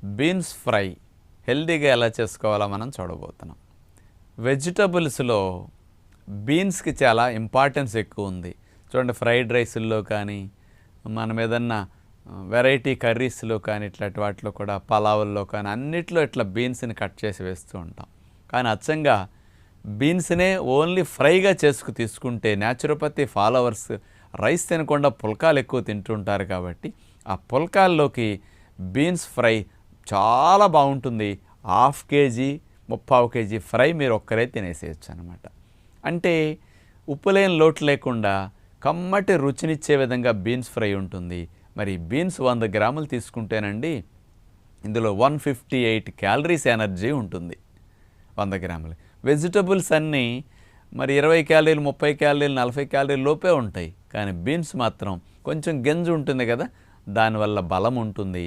Beans fry హెల్తీగా ఎలా చేసుకోవాలో మనం చూడబోతున్నాం. వెజిటబుల్స్లో బీన్స్కి చాలా ఇంపార్టెన్స్ ఎక్కువ ఉంది. చూడండి, ఫ్రైడ్ రైస్ల్లో కానీ మనం ఏదన్నా వెరైటీ కర్రీస్లో కానీ ఇట్లాంటి వాటిలో కూడా పలావుల్లో కానీ అన్నిట్లో ఇట్లా బీన్స్ని కట్ చేసి వేస్తూ ఉంటాం. కానీ అచ్చంగా బీన్స్నే ఓన్లీ ఫ్రైగా తీసుకుంటే న్యాచురోపతి ఫాలోవర్స్ రైస్ తినకుండా పుల్కాలు ఎక్కువ తింటుంటారు. కాబట్టి ఆ పుల్కాల్లోకి బీన్స్ ఫ్రై చాలా బాగుంటుంది. 1/2 కేజీ 3/4 కేజీ ఫ్రై మీరు ఒక్కరే తినేసేయచ్చు అనమాట. అంటే ఉప్పు లేని లోటు లేకుండా కమ్మటి రుచినిచ్చే విధంగా బీన్స్ ఫ్రై ఉంటుంది. మరి బీన్స్ 100 గ్రాములు తీసుకుంటేనండి ఇందులో 158 క్యాలరీస్ ఎనర్జీ ఉంటుంది 100 గ్రాములు. వెజిటబుల్స్ అన్నీ మరి 20 క్యాలరీలు 30 క్యాలరీలు 40 క్యాలరీల లోపే ఉంటాయి. కానీ బీన్స్ మాత్రం కొంచెం గింజ ఉంటుంది కదా, దానివల్ల బలం ఉంటుంది.